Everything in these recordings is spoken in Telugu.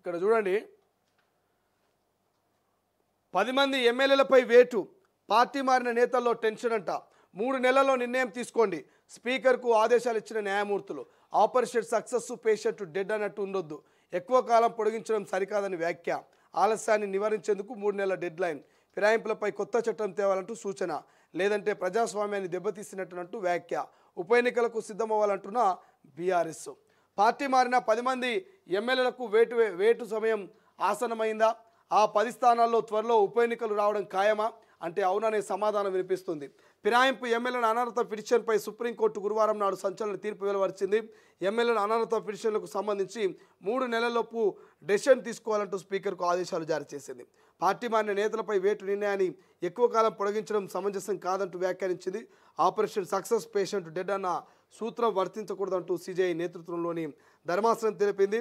ఇక్కడ చూడండి 10 మంది ఎమ్మెల్యేలపై వేటు పార్టీ మారిన నేతల్లో టెన్షన్ అంట 3 నెలల్లో నిర్ణయం తీసుకోండి స్పీకర్కు ఆదేశాలు ఇచ్చిన న్యాయమూర్తులు ఆపరేషన్ సక్సెస్ పేషెంట్ డెడ్ అన్నట్టు ఉండొద్దు ఎక్కువ కాలం పొడిగించడం సరికాదని వ్యాఖ్య ఆలస్యాన్ని నివారించేందుకు 3 నెలల డెడ్ లైన్ ఫిరాయింపులపై కొత్త చట్టం తేవాలంటూ సూచన లేదంటే ప్రజాస్వామ్యాన్ని దెబ్బతీసినట్టు వ్యాఖ్య ఉప ఎన్నికలకు సిద్ధమవ్వాలంటున్న బీఆర్ఎస్ పార్టీ మారిన 10 మంది ఎమ్మెల్యేలకు వేటు సమయం ఆసనమైందా ఆ 10 స్థానాల్లో త్వరలో ఉప ఎన్నికలు రావడం ఖాయమా అంటే అవుననే సమాధానం వినిపిస్తుంది ఫిరాయింపు ఎమ్మెల్యేల అనర్హత పిటిషన్పై సుప్రీంకోర్టు గురువారం నాడు సంచలన తీర్పు వెలువరించింది ఎమ్మెల్యేల అనర్హత పిటిషన్లకు సంబంధించి 3 నెలల్లోపు డెసిషన్ తీసుకోవాలంటూ స్పీకర్కు ఆదేశాలు జారీ చేసింది పార్టీ మారిన నేతలపై వేటు నిర్ణయాన్ని ఎక్కువ కాలం పొడిగించడం సమంజసం కాదంటూ వ్యాఖ్యానించింది ఆపరేషన్ సక్సెస్ పేషెంట్ డెడ్ అన్న సూత్రం వర్తించకూడదంటూ సిజేఐ నేతృత్వంలోని ధర్మాసనం తెలిపింది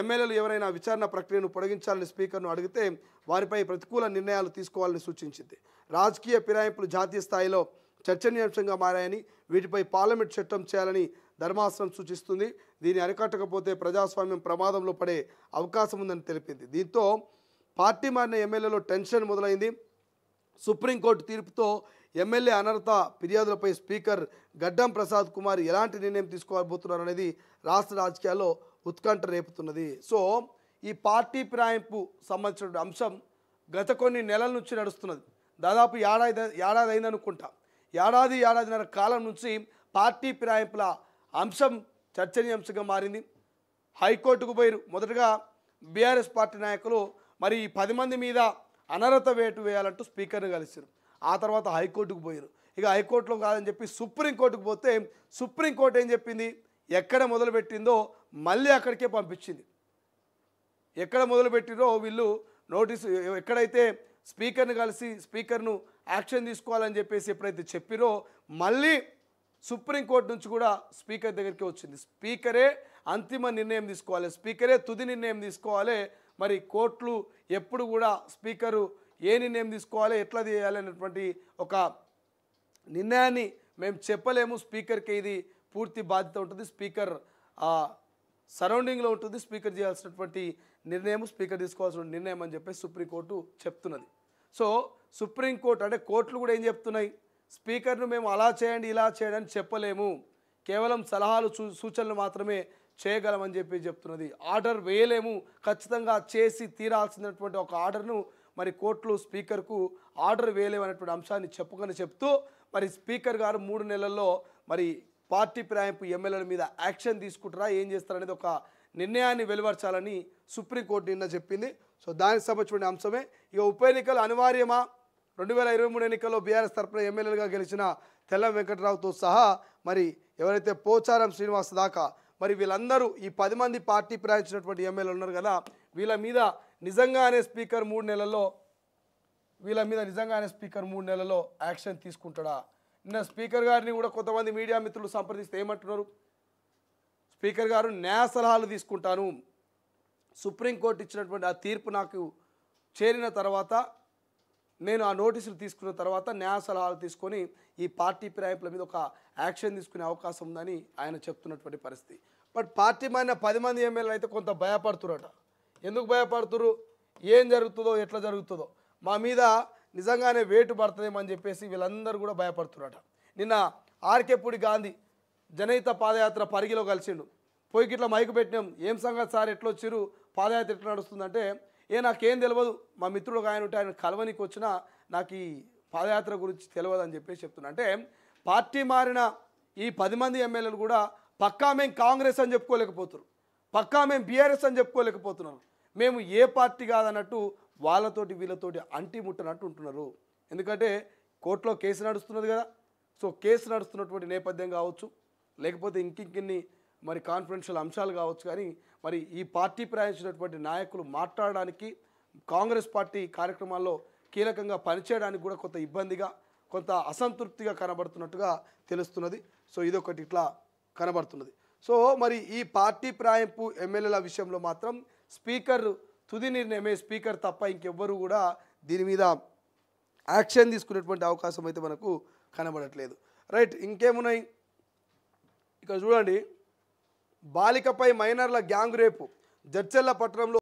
ఎమ్మెల్యేలు ఎవరైనా విచారణ ప్రక్రియను పొడిగించాలని స్పీకర్ను అడిగితే వారిపై ప్రతికూల నిర్ణయాలు తీసుకోవాలని సూచించింది రాజకీయ ఫిరాయింపులు జాతీయ స్థాయిలో చర్చనీయాంశంగా మారాయని వీటిపై పార్లమెంట్ చట్టం చేయాలని ధర్మాసనం సూచిస్తుంది దీన్ని అరికట్టకపోతే ప్రజాస్వామ్యం ప్రమాదంలో పడే అవకాశం ఉందని తెలిపింది దీంతో పార్టీ మారిన ఎమ్మెల్యేలో టెన్షన్ మొదలైంది సుప్రీంకోర్టు తీర్పుతో ఎమ్మెల్యే అనర్హత ఫిర్యాదులపై స్పీకర్ గడ్డం ప్రసాద్ కుమార్ ఎలాంటి నిర్ణయం తీసుకోబోతున్నారు అనేది రాష్ట్ర రాజకీయాల్లో ఉత్కంఠ రేపుతున్నది సో ఈ పార్టీ ఫిరాయింపు సంబంధించిన అంశం గత కొన్ని నెలల నుంచి నడుస్తున్నది దాదాపు ఏడాది అయిందనుకుంటా ఏడాదిన్నర కాలం నుంచి పార్టీ ఫిరాయింపుల అంశం చర్చనీయాంశంగా మారింది హైకోర్టుకు పోయారు మొదటగా బీఆర్ఎస్ పార్టీ నాయకులు మరి 10 మంది మీద అనర్హత వేటు వేయాలంటూ స్పీకర్ని కలిసారు ఆ తర్వాత హైకోర్టుకు పోయారు ఇక హైకోర్టులో కాదని చెప్పి సుప్రీంకోర్టుకు పోతే సుప్రీంకోర్టు ఏం చెప్పింది ఎక్కడ మొదలుపెట్టిందో మళ్ళీ అక్కడికే పంపించింది ఎక్కడ మొదలుపెట్టిరో వీళ్ళు నోటీసు ఎక్కడైతే స్పీకర్ని కలిసి స్పీకర్ను యాక్షన్ తీసుకోవాలని చెప్పేసి ఎప్పుడైతే చెప్పిరో మళ్ళీ సుప్రీంకోర్టు నుంచి కూడా స్పీకర్ దగ్గరికి వచ్చింది స్పీకరే అంతిమ నిర్ణయం తీసుకోవాలి స్పీకరే తుది నిర్ణయం తీసుకోవాలి మరి కోర్టులు ఎప్పుడు కూడా స్పీకరు ఏ నిర్ణయం తీసుకోవాలి ఎట్లా చేయాలి అనేటువంటి ఒక నిర్ణయాన్ని మేము చెప్పలేము స్పీకర్కి ఇది పూర్తి బాధ్యత ఉంటుంది స్పీకర్ సరౌండింగ్లో ఉంటుంది స్పీకర్ చేయాల్సినటువంటి నిర్ణయం స్పీకర్ తీసుకోవాల్సిన నిర్ణయం అని చెప్పేసి సుప్రీంకోర్టు చెప్తున్నది సో సుప్రీంకోర్టు అంటే కోర్టులు కూడా ఏం చెప్తున్నాయి స్పీకర్ను మేము అలా చేయండి ఇలా చేయండి అని చెప్పలేము కేవలం సలహాలు సూచనలు మాత్రమే చేయగలమని చెప్పి చెప్తున్నది ఆర్డర్ వేయలేము ఖచ్చితంగా చేసి తీరాల్సినటువంటి ఒక ఆర్డర్ను మరి కోర్టులు స్పీకర్కు ఆర్డర్ వేయలేము అనేటువంటి అంశాన్ని చెప్తూ మరి స్పీకర్ గారు 3 నెలల్లో మరి పార్టీ ఫిరాయింపు ఎమ్మెల్యేల మీద యాక్షన్ తీసుకుంటారా ఏం చేస్తారనేది ఒక నిర్ణయాన్ని వెలువరచాలని సుప్రీంకోర్టు నిన్న చెప్పింది సో దానికి సంబంధించిన అంశమే ఇక ఉప ఎన్నికలు అనివార్యమా 2023 ఎన్నికల్లో బీఆర్ఎస్ తరపున ఎమ్మెల్యేలుగా గెలిచిన తెల్లం వెంకట్రావుతో సహా మరి ఎవరైతే పోచారం శ్రీనివాస్ దాకా మరి వీళ్ళందరూ ఈ 10 మంది పార్టీ ఫిరాయించినటువంటి ఎమ్మెల్యేలు ఉన్నారు కదా వీళ్ళ మీద నిజంగానే స్పీకర్ 3 నెలల్లో యాక్షన్ తీసుకుంటాడా నిన్న స్పీకర్ గారిని కూడా కొంతమంది మీడియా మిత్రులు సంప్రదిస్తే ఏమంటున్నారు స్పీకర్ గారు న్యాయ సలహాలు తీసుకుంటాను సుప్రీంకోర్టు ఇచ్చినటువంటి ఆ తీర్పు నాకు చేరిన తర్వాత నేను ఆ నోటీసులు తీసుకున్న తర్వాత న్యాయ సలహాలు తీసుకొని ఈ పార్టీ ఫిరాయింపుల మీద ఒక యాక్షన్ తీసుకునే అవకాశం ఉందని ఆయన చెప్తున్నటువంటి పరిస్థితి బట్ పార్టీ మారిన 10 మంది ఎమ్మెల్యేలు అయితే కొంత భయపడుతురట ఎందుకు భయపడుతురు ఏం జరుగుతుందో ఎట్లా జరుగుతుందో మా మీద నిజంగానే వేటు పడుతుందేమని చెప్పేసి వీళ్ళందరూ కూడా భయపడుతురట నిన్న ఆర్కేపూడి గాంధీ జనహిత పాదయాత్ర పరిగిలో కలిసిండు పోయికి ఇట్లా మైకు పెట్టినాం ఏం సంగతి సార్ ఎట్లా వచ్చిరు పాదయాత్ర ఎట్లా నడుస్తుందంటే నాకేం తెలియదు మా మిత్రుడు ఆయన ఉంటే ఆయన కలవనికి వచ్చినా నాకు ఈ పాదయాత్ర గురించి తెలియదు అని చెప్పేసి చెప్తున్నా అంటే పార్టీ మారిన ఈ 10 మంది ఎమ్మెల్యేలు కూడా పక్కా మేము కాంగ్రెస్ అని చెప్పుకోలేకపోతున్నారు పక్కా మేము బీఆర్ఎస్ అని చెప్పుకోలేకపోతున్నారు మేము ఏ పార్టీ కాదన్నట్టు వాళ్ళతోటి వీళ్ళతోటి అంటి ముట్టనట్టు ఉంటున్నారు ఎందుకంటే కోర్టులో కేసు నడుస్తున్నది కదా సో కేసు నడుస్తున్నటువంటి నేపథ్యం కావచ్చు లేకపోతే ఇంకిన్ని మరి కాన్ఫిడెన్షియల్ అంశాలు కావచ్చు కానీ మరి ఈ పార్టీ ప్రయాణించినటువంటి నాయకులు మాట్లాడడానికి కాంగ్రెస్ పార్టీ కార్యక్రమాల్లో కీలకంగా పనిచేయడానికి కూడా కొంత ఇబ్బందిగా కొంత అసంతృప్తిగా కనబడుతున్నట్టుగా తెలుస్తున్నది సో ఇదొకటి ఇట్లా కనబడుతున్నది సో మరి ఈ పార్టీ ఫిరాయింపు ఎమ్మెల్యేల విషయంలో మాత్రం స్పీకర్ తుది నిర్ణయమే స్పీకర్ తప్ప ఇంకెవ్వరు కూడా దీని మీద యాక్షన్ తీసుకునేటువంటి అవకాశం అయితే మనకు కనబడట్లేదు రైట్ ఇంకేమున్నాయి ఇక్కడ చూడండి బాలికపై మైనర్ల గ్యాంగ్ రేపు జడ్చర్ల పట్టణంలో